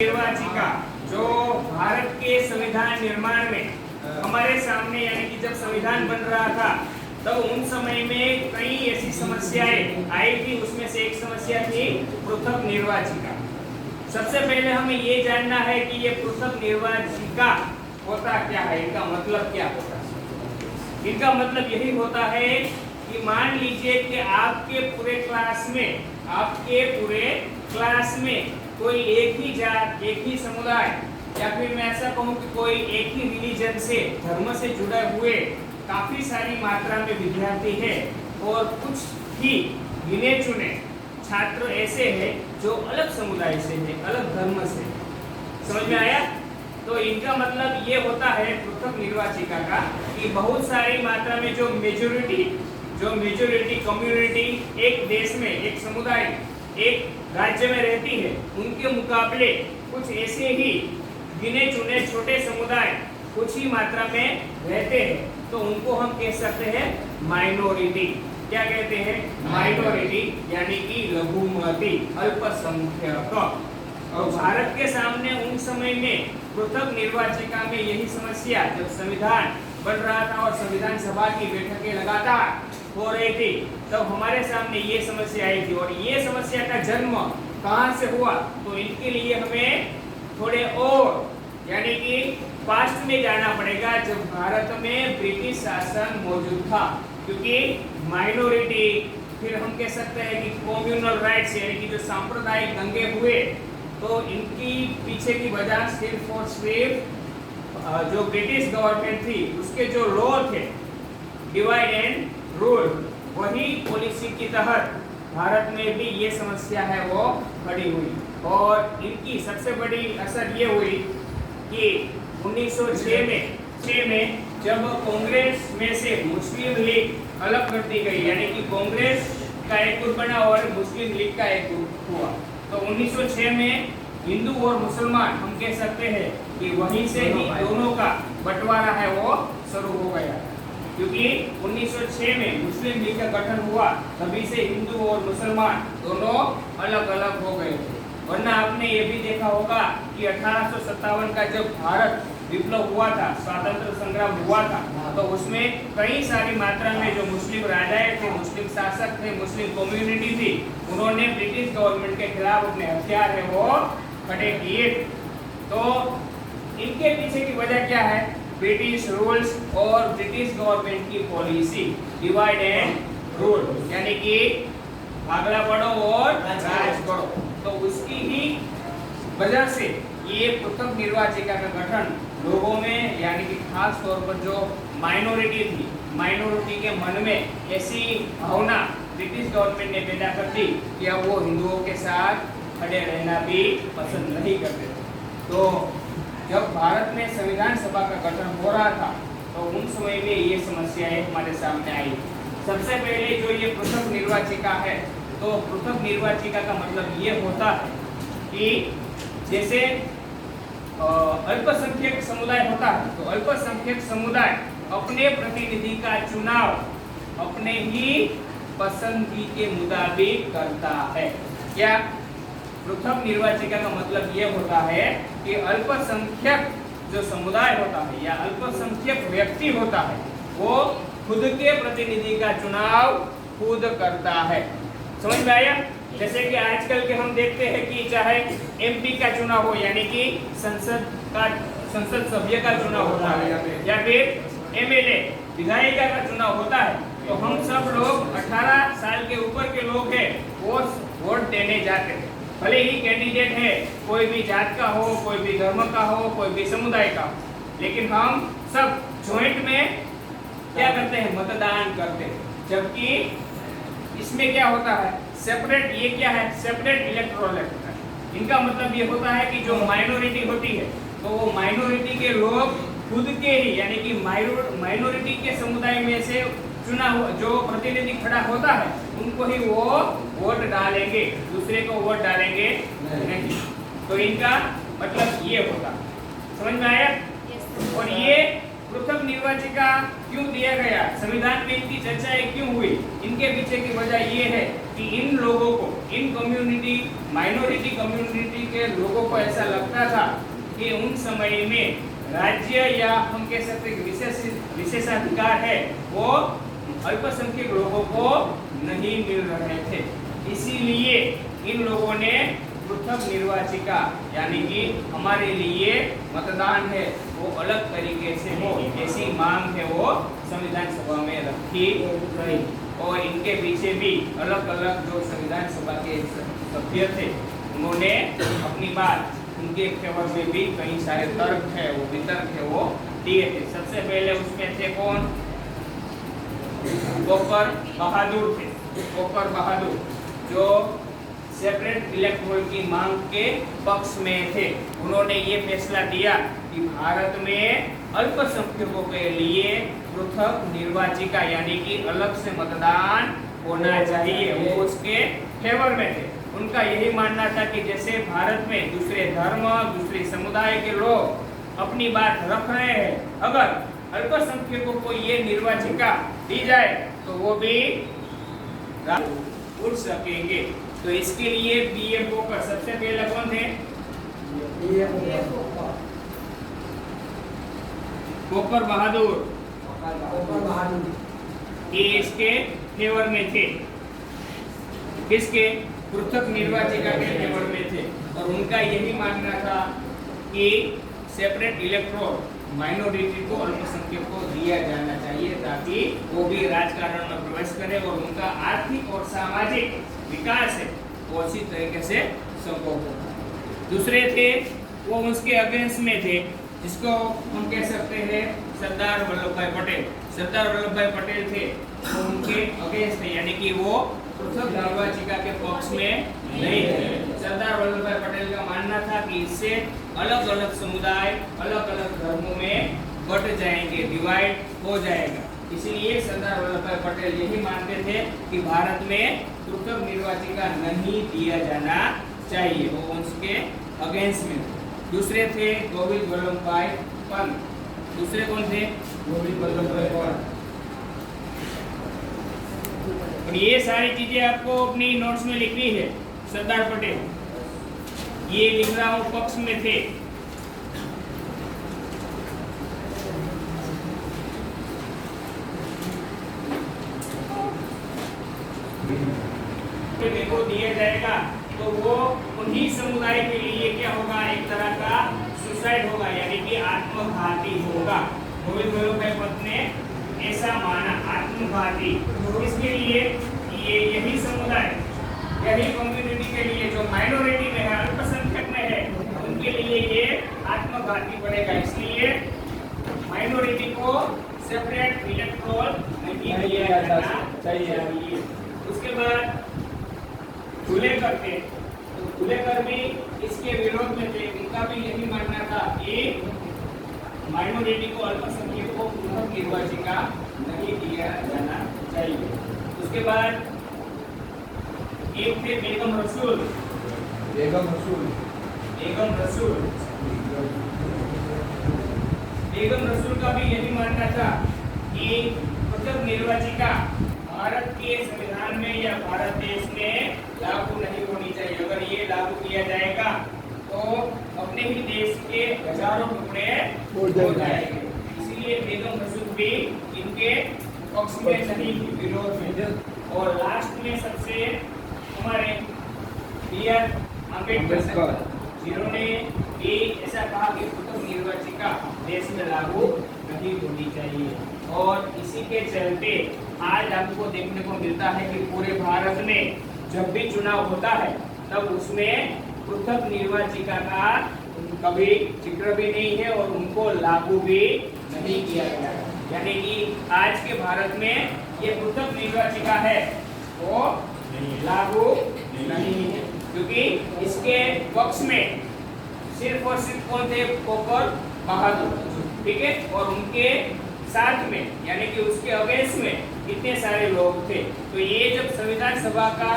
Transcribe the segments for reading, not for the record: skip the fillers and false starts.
निर्वाचिका जो भारत के संविधान निर्माण में हमारे सामने यानी कि जब संविधान बन रहा था तब उन समय में कई ऐसी समस्याएं आई थी। उसमें से एक समस्या थी पृथक निर्वाचिका। सबसे पहले हमें ये जानना है कि ये पृथक निर्वाचिका होता क्या है, इनका मतलब क्या होता है। इनका मतलब यही होता है कि मान लीजिए कि आपके पूरे क्लास में कोई एक ही जात, एक ही समुदाय, या फिर मैं ऐसा कहूँ कि कोई एक ही रिलीजन से, धर्म से जुड़े हुए काफी सारी मात्रा में विद्यार्थी है और कुछ ही गिने चुने छात्र ऐसे हैं जो अलग समुदाय से हैं, अलग धर्म से। समझ में आया? तो इनका मतलब ये होता है पृथक निर्वाचिका का कि बहुत सारी मात्रा में जो मेजोरिटी कम्युनिटी एक देश में, एक समुदाय, एक राज्य में रहती है, उनके मुकाबले कुछ ऐसे ही गिने चुने छोटे समुदाय कुछ ही मात्रा में रहते हैं, तो उनको हम कह सकते हैं माइनॉरिटी। क्या कहते हैं? माइनॉरिटी यानी कि लघुमती, अल्पसंख्यक। और भारत के सामने उन समय में पृथक निर्वाचिका में यही समस्या, जब संविधान बन रहा था और संविधान सभा की बैठकें लगातार हो रही थी, तब हमारे सामने ये समस्या आई थी। और ये समस्या का जन्म कहाँ से हुआ? तो इनके लिए हमें थोड़े और यानी कि पास्ट में जाना पड़ेगा, जब भारत में ब्रिटिश शासन मौजूद था। क्योंकि माइनॉरिटी, फिर हम कह सकते हैं कि कम्युनल राइट्स यानी कि जो सांप्रदायिक दंगे हुए, तो इनकी पीछे की वजह सिर्फ और सिर्फ जो ब्रिटिश गवर्नमेंट थी उसके जो लॉ थे, डिवाइड एंड रूल, वही पॉलिसी के तहत भारत में भी ये समस्या है वो खड़ी हुई। और इनकी सबसे बड़ी असर ये हुई कि 1906 में जब कांग्रेस में से मुस्लिम लीग अलग कर दी गई, यानी कि कांग्रेस का एक ग्रुप बना और मुस्लिम लीग का एक ग्रुप हुआ, तो 1906 में हिंदू और मुसलमान हम कह सकते हैं कि वहीं से ही दोनों का बंटवारा है वो शुरू हो गया। क्योंकि 1906 में मुस्लिम लीग का गठन हुआ, तभी से हिंदू और मुसलमान दोनों अलग अलग हो गए थे। वरना आपने ये भी देखा होगा कि 1857 का जब भारत विप्लव हुआ था, स्वातंत्र संग्राम हुआ था, तो उसमें कई सारी मात्रा में जो मुस्लिम राजाएं थे, मुस्लिम शासक थे, मुस्लिम कम्युनिटी थी, उन्होंने ब्रिटिश गवर्नमेंट के खिलाफ अपने हथियार है वो खड़े किए। तो इनके पीछे की वजह क्या है? ब्रिटिश रूल्स और ब्रिटिश गवर्नमेंट की पॉलिसी डिवाइड एंड रूल, यानी कि भागला पड़ो और राज करो। तो उसकी ही वजह से ये पृथक निर्वाचिका का गठन लोगों में, यानी कि खास तौर पर जो माइनॉरिटी थी, माइनॉरिटी के मन में ऐसी भावना ब्रिटिश गवर्नमेंट ने पैदा कर दी कि अब वो हिंदुओं के साथ खड़े रहना भी पसंद नहीं करते थे। तो जब भारत में संविधान सभा का गठन हो रहा था, तो उन समय में ये समस्याएं हमारे सामने आई। सबसे पहले जो ये पृथक निर्वाचिका है, तो पृथक निर्वाचिका का मतलब ये होता है कि जैसे अल्पसंख्यक समुदाय होता है, तो अल्पसंख्यक समुदाय अपने प्रतिनिधि का चुनाव अपने ही पसंदगी के मुताबिक करता है। क्या? पृथक निर्वाचिका का मतलब ये होता है कि अल्पसंख्यक जो समुदाय होता है या अल्पसंख्यक व्यक्ति होता है, वो खुद के प्रतिनिधि का चुनाव खुद करता है। समझ में आया? जैसे कि आजकल के हम देखते हैं कि चाहे एमपी का चुनाव हो, यानी कि संसद सभ्य का चुनाव होता है, या फिर एमएलए विधायिका का चुनाव होता है, तो हम सब लोग 18 साल के ऊपर के लोग हैं वो वोट देने जाते हैं। भले ही कैंडिडेट है कोई भी जात का हो, कोई भी धर्म का हो, कोई भी समुदाय का हो, लेकिन हम सब जॉइंट में क्या करते हैं? मतदान करते हैं। जबकि इसमें क्या होता है? सेपरेट, ये क्या है? सेपरेट इलेक्टोरल होता है। इनका मतलब ये होता है कि जो माइनॉरिटी होती है, तो वो माइनॉरिटी के लोग खुद के ही, यानी कि माइनॉरिटी के समुदाय में से चुना हुआ जो प्रतिनिधि खड़ा होता है, उनको ही वो वोट डालेंगे, दूसरे को वोट डालेंगे नहीं। तो इनका मतलब ये होता। समझ में आया? और ये पृथक निर्वाचिका क्यों दिया गया, संविधान में इनकी चर्चाएं क्यों हुई, इनके पीछे की वजह ये है कि इन लोगों को, इन कम्युनिटी, माइनॉरिटी कम्युनिटी के लोगों को ऐसा लगता था कि उन समय में राज्य या हम कह सकते हैं विशेषाधिकार है वो अल्पसंख्यक लोगों को नहीं मिल रहे थे। इसीलिए इन लोगों ने पृथक निर्वाचिका यानी कि हमारे लिए मतदान है वो अलग तरीके से हो, ऐसी मांग है वो संविधान सभा में रखी गई। और इनके पीछे भी अलग अलग जो संविधान सभा के सभ्य थे उन्होंने अपनी बात, उनके फेवर में भी कई सारे तर्क है वो वितर्क है वो दिए थे। सबसे पहले उसमें थे कौन, कोकर बहादुर थे। कोकर बहादुर जो सेपरेट इलेक्टोरल की मांग के पक्ष में थे, उन्होंने ये फैसला दिया कि भारत में अल्पसंख्यकों के लिए पृथक निर्वाचिका यानी कि अलग से मतदान होना चाहिए, वो उसके फेवर में थे। उनका यही मानना था कि जैसे भारत में दूसरे धर्म, दूसरे समुदाय के लोग अपनी बात रख रहे हैं, अगर अल्पसंख्यकों को ये निर्वाचिका दी जाए तो वो भी उड़ सकेंगे। तो इसके लिए बीए कोकर सबसे पहले कौन थे, कोकर बहादुर, ये इसके फेवर में थे, किसके, पृथक निर्वाचिका के फेवर में थे। और उनका यही मानना था कि सेपरेट इलेक्टोरल माइनॉरिटी को, अल्पसंख्यक को दिया जाना चाहिए ताकि वो भी राजकारण में प्रवेश करे और उनका आर्थिक और सामाजिक विकास है वो अच्छी तरीके से संभव हो। दूसरे थे वो उसके अगेंस्ट में थे, जिसको हम कह सकते हैं सरदार वल्लभ भाई पटेल। सरदार वल्लभ भाई पटेल थे वो उनके अगेंस्ट थे, यानी कि वो पृथक निर्वाचिका के पक्ष में नहीं थे। सरदार वल्लभ भाई पटेल का मानना था कि इससे अलग अलग समुदाय, अलग अलग धर्मों में बट जाएंगे, डिवाइड हो जाएगा। इसलिए सरदार वल्लभ भाई पटेल यही मानते थे कि भारत में पृथक निर्वाचिका नहीं दिया जाना चाहिए, वो उसके अगेंस्ट में थे। दूसरे थे गोविंद वल्लभ भाई पंत। दूसरे कौन थे, गोविंद वल्लभ भाई पंत। और ये सारी चीजें आपको अपनी नोट्स में लिखनी है। सरदार पटेल ये लिख रहा हूं पक्ष में थे। देखो दिया जाएगा तो वो उन्हीं समुदाय के लिए क्या होगा, एक तरह का सुसाइड होगा, यानी कि आत्मघाती होगा। गोविंद वल्लभ भाई पंत ने ऐसा माना, आत्मघाती। इसके लिए ये यही समुदाय, यही कम्युनिटी के लिए जो माइनॉरिटी में है, अल्पसंख्यक में है, उनके लिए ये आत्मघाती पड़ेगा। इसलिए माइनॉरिटी को सेपरेट इलेक्टोरल नहीं दिया जाना चाहिए। उसके बाद धुलेकर थे, तो धुलेकर भी इसके विरोध में थे। उनका भी यही मानना था कि माइनॉरिटी को, अल्पसंख्यक को पृथक निर्वाचिका नहीं दिया जाना चाहिए। उसके बाद एक थे बेगम रसूल। बेगम रसूल का भी यही मानना था कि पृथक निर्वाचिका भारत के संविधान में या भारत देश में लागू नहीं होनी चाहिए। अगर ये लागू किया जाएगा तो अपने ही देश के हजारों टुकड़े हो जाएंगे। इसीलिए बेगम रसूल भी इनके पक्ष में नहीं, विरोध में। और लास्ट में सबसे हमारे B.R. अम्बेडकर, जिन्होंने भी ऐसा कहा कि पृथक निर्वाचिका देश में लागू नहीं होनी चाहिए। और इसी के चलते आज आपको देखने को मिलता है कि पूरे भारत में जब भी चुनाव होता है तब उसमें पृथक निर्वाचिका का कभी जिक्र भी नहीं है और उनको लागू भी नहीं किया गया। यानी कि आज के भारत में ये पृथक निर्वाचिका है वो लागू नहीं है, क्योंकि इसके पक्ष में सिर्फ और सिर्फ कौन थे, कोकर बहादुर, ठीक है। और उनके साथ में यानी कि उसके अगेंस्ट में इतने सारे लोग थे। तो ये जब संविधान सभा का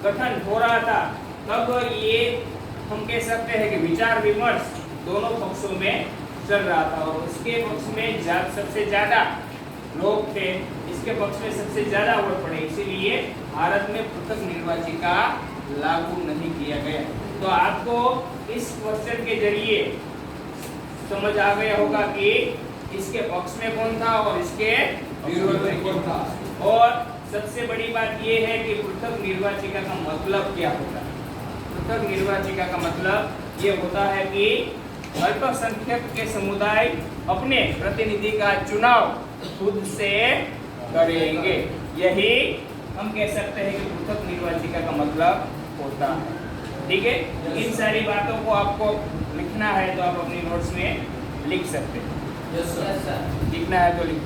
गठन हो रहा था तब ये हम कह सकते हैं कि विचार विमर्श दोनों पक्षों में चल रहा था और उसके पक्ष में सबसे ज्यादा लोग थे, इसके पक्ष में सबसे ज्यादा वोट पड़े, इसीलिए भारत में पृथक निर्वाचिका लागू नहीं किया गया। तो आपको इस क्वेश्चन के जरिए समझ आ गया होगा कि इसके पक्ष में कौन था और इसके विरोध में कौन था। और सबसे बड़ी बात यह है कि पृथक निर्वाचिका का मतलब क्या होता है। पृथक निर्वाचिका का मतलब ये होता है कि अल्पसंख्यक के समुदाय अपने प्रतिनिधि का चुनाव खुद से करेंगे। यही हम कह सकते हैं कि पृथक निर्वाचिका का मतलब होता है। ठीक है, इन सारी बातों को आपको लिखना है तो आप अपनी नोट्स में लिख सकते हैं। Yes sir. लिखना है तो लिख